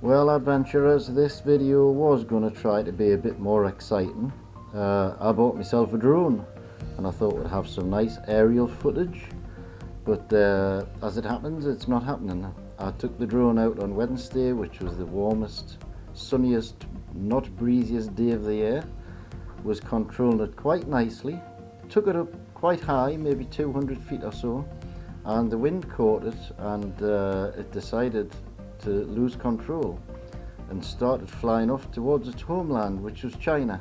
Well, adventurers, this video was going to try to be a bit more exciting. I bought myself a drone and I thought we'd have some nice aerial footage, but as it happens, it's not happening. I took the drone out on Wednesday, which was the warmest, sunniest, not breeziest day of the year. Was controlling it quite nicely, took it up quite high, maybe 200 feet or so, and the wind caught it and it decided to lose control and started flying off towards its homeland, which was China.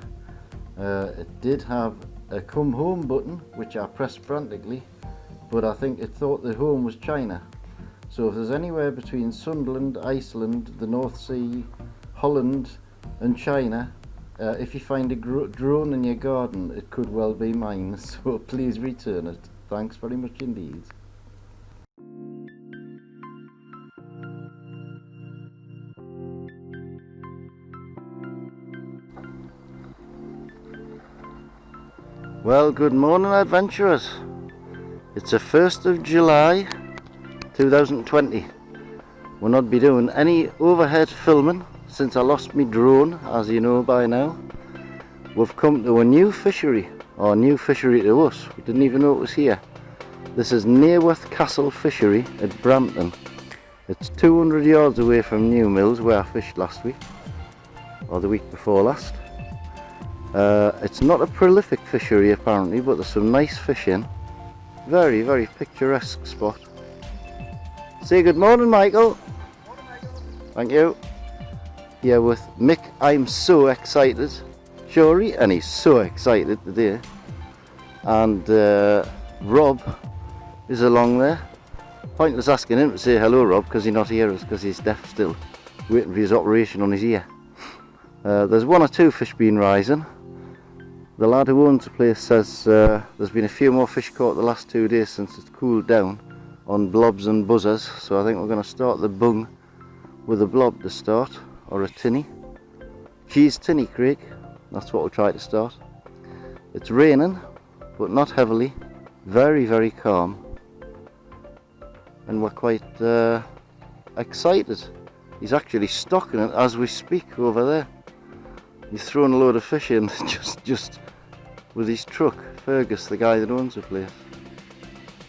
It did have a come home button, which I pressed frantically, but I think it thought the home was China. So if there's anywhere between Sunderland, Iceland, the North Sea, Holland and China, if you find a drone in your garden, it could well be mine, so please return it. Thanks very much indeed. Well, good morning adventurers. It's the 1st of July 2020. We'll not be doing any overhead filming since I lost my drone, as you know by now. We've come to a new fishery, or new fishery to us. We didn't even know it was here. This is Naworth Castle Fishery at Brampton. It's 200 yards away from New Mills, where I fished last week, or the week before last. It's not a prolific fishery apparently, but there's some nice fish in. Very, very picturesque spot. Say good morning, Michael. Morning, Michael. Thank you. Here with Mick. I'm so excited. Shuri, and he's so excited today. And Rob is along there. Pointless asking him to say hello, Rob, because he's not here, because he's deaf still, waiting for his operation on his ear. There's one or two fish been rising. The lad who owns the place says there's been a few more fish caught the last 2 days since it's cooled down on blobs and buzzers, so I think we're going to start the bung with a blob to start, or a tinny. Cheese tinny, Craig, that's what we'll try to start. It's raining, but not heavily, very, very calm, and we're quite excited. He's actually stocking it as we speak over there. He's throwing a load of fish in just with his truck. Fergus, the guy that owns the place.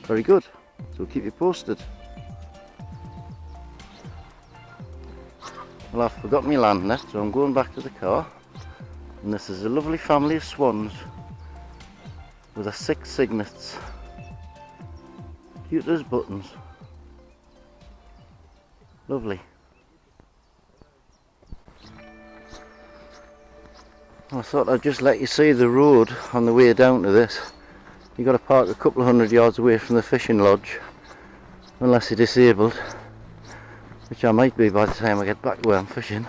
Very good. So we'll keep you posted. Well, I've forgotten my land net, so I'm going back to the car. And this is a lovely family of swans with their 6 cygnets. Cute as buttons. Lovely. I thought I'd just let you see the road on the way down to this. You've got to park a couple of 100 yards away from the fishing lodge, unless you're disabled, which I might be by the time I get back to where I'm fishing.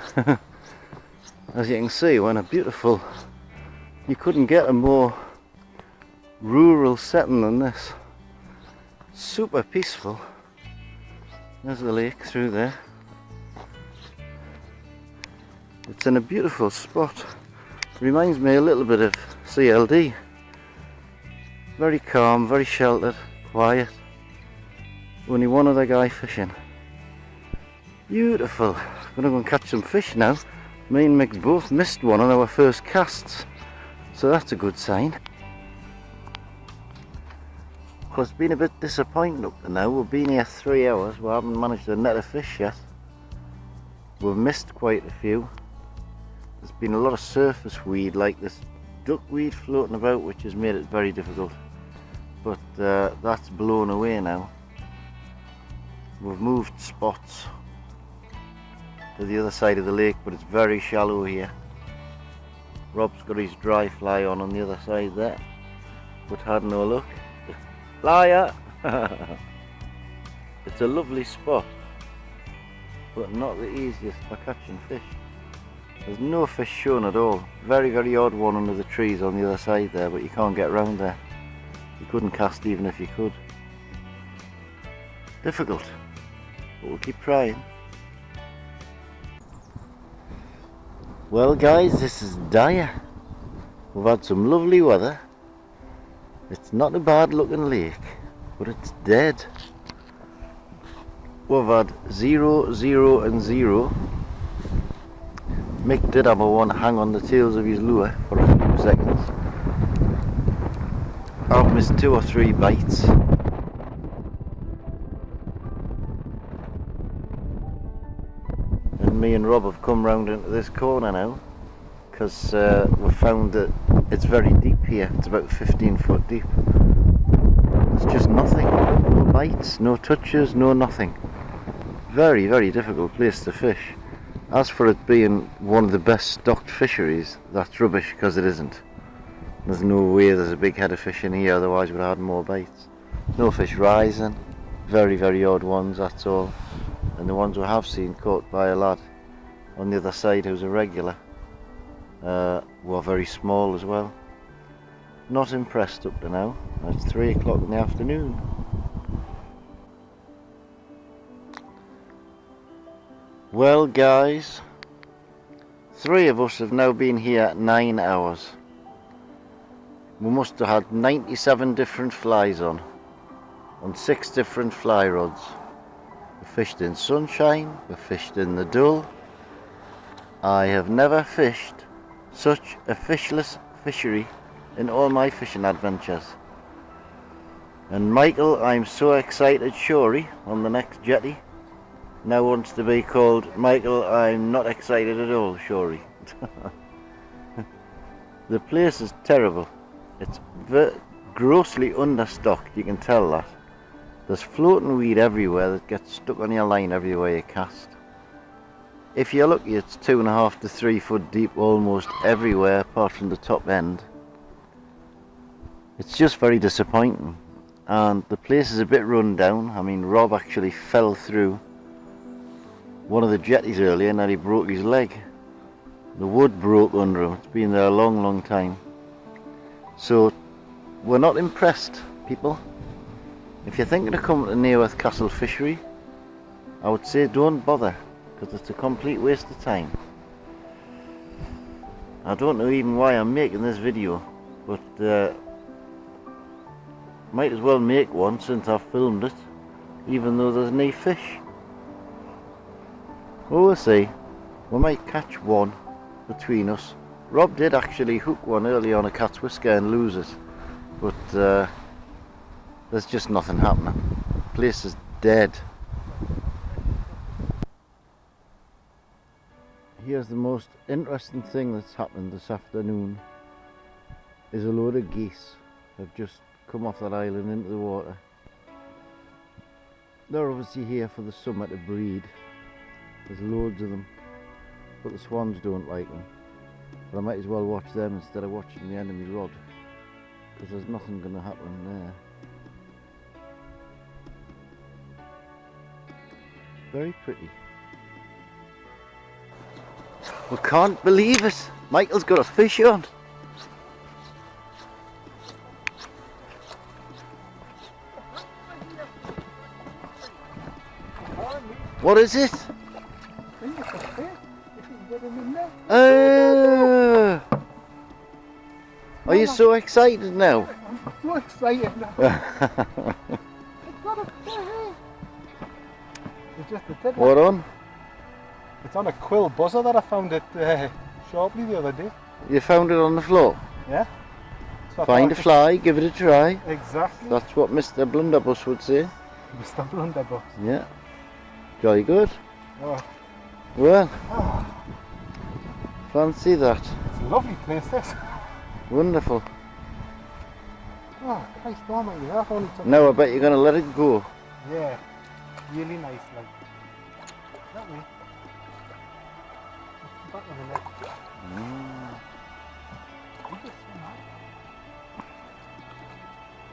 As you can see, we're in a beautiful, you couldn't get a more rural setting than this. Super peaceful. There's the lake through there. It's in a beautiful spot. Reminds me a little bit of CLD. Very calm, very sheltered, quiet. Only one other guy fishing. Beautiful. Gonna go and catch some fish now. Me and Mick both missed one on our first casts, so that's a good sign. Well, it's been a bit disappointing up to now. We've been here 3 hours. We haven't managed to net a fish yet. We've missed quite a few. There's been a lot of surface weed, like this duckweed floating about, which has made it very difficult. But that's blown away now. We've moved spots to the other side of the lake, but it's very shallow here. Rob's got his dry fly on the other side there, but had no luck. Liar! It's a lovely spot, but not the easiest for catching fish. There's no fish shown at all. Very, very odd one under the trees on the other side there, but you can't get round there. You couldn't cast even if you could. Difficult, but we'll keep trying. Well guys, this is Dyer. We've had some lovely weather. It's not a bad looking lake, but it's dead. We've had 0, 0 and 0 Mick did have a one hang on the tails of his lure for a few seconds. I've missed 2 or 3 bites. And me and Rob have come round into this corner now, because we've found that it's very deep here. It's about 15 foot deep. There's just nothing. No bites, no touches, no nothing. Very, very difficult place to fish. As for it being one of the best stocked fisheries, that's rubbish, because it isn't. There's no way there's a big head of fish in here, otherwise we'd have had more bites. No fish rising, very, very odd ones, that's all. And the ones we have seen caught by a lad on the other side who's a regular were very small as well. Not impressed up to now. It's 3 o'clock in the afternoon. Well guys, 3 of us have now been here 9 hours. We must have had 97 different flies on 6 different fly rods. We fished in sunshine, we fished in the dull. I have never fished such a fishless fishery in all my fishing adventures. And Michael, I'm so excited, Shory, on the next jetty, now wants to be called Michael, I'm not excited at all, Shory. The place is terrible. It's grossly understocked, you can tell that. There's floating weed everywhere that gets stuck on your line everywhere you cast. If you're lucky, it's 2.5 to 3 foot deep almost everywhere apart from the top end. It's just very disappointing, and the place is a bit run down. I mean, Rob actually fell through one of the jetties earlier and he broke his leg. The wood broke under him. It's been there a long, long time. So we're not impressed, people. If you're thinking of coming to Naworth Castle Fishery, I would say don't bother, because it's a complete waste of time. I don't know even why I'm making this video, but might as well make one since I've filmed it, even though there's no fish. Well, we'll see. We might catch one between us. Rob did actually hook one early on a cat's whisker and lose it, but there's just nothing happening. The place is dead. Here's the most interesting thing that's happened this afternoon. Is a load of geese have just come off that island into the water. They're obviously here for the summer to breed. There's loads of them, but the swans don't like them. But I might as well watch them instead of watching the enemy rod, because there's nothing going to happen there. Very pretty. We can't believe it! Michael's got a fish on! What is it? Are you so excited now? I'm so excited now. It's got a fish. It's just a tickle. What on? It's on a quill buzzer that I found at Sharpley the other day. You found it on the floor? Yeah. So Find a fly, give it a try. Exactly. That's what Mr. Blunderbuss would say. Mr. Blunderbuss. Yeah. Jolly good. Oh. Well, Oh. fancy that. It's a lovely place, this. Wonderful. Oh, Christ almighty, that only took... Now I bet you're going to let it go. Yeah. Really nice, like. That way. Back of the net.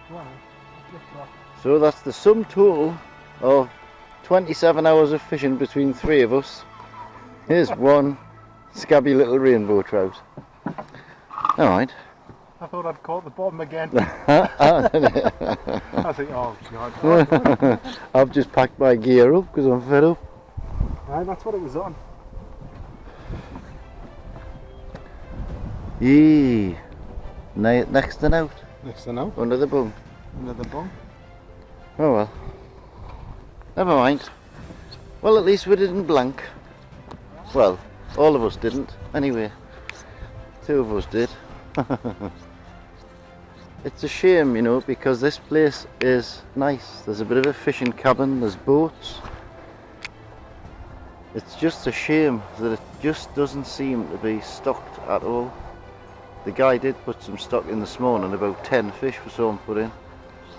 Go on, let's lift her up. So that's the sum total of 27 hours of fishing between 3 of us. Here's one scabby little rainbow trout. Alright. I thought I'd caught the bottom again. I think, oh God. I've just packed my gear up because I'm fed up. Right, that's what it was on. Yee. Next and out. Next to now. Under the bung. Under the bung. Oh well. Never mind. Well, at least we didn't blank. Well, All of us didn't. Anyway, 2 of us did. It's a shame, you know, because this place is nice. There's a bit of a fishing cabin, there's boats. It's just a shame that it just doesn't seem to be stocked at all. The guy did put some stock in this morning, about 10 fish for someone put in.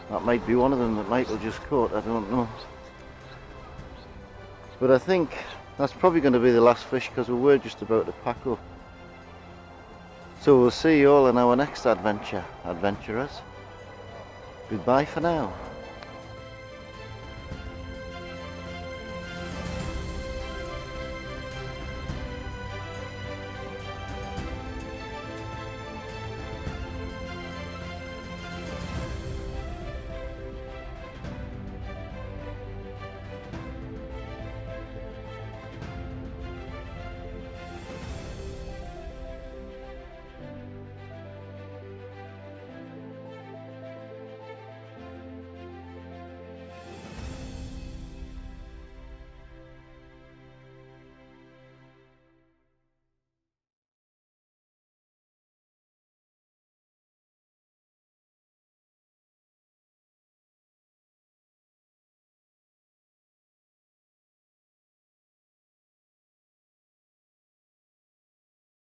That might be one of them that Michael just caught, I don't know. But I think that's probably going to be the last fish because we were just about to pack up. So we'll see you all in our next adventure, adventurers. Goodbye for now.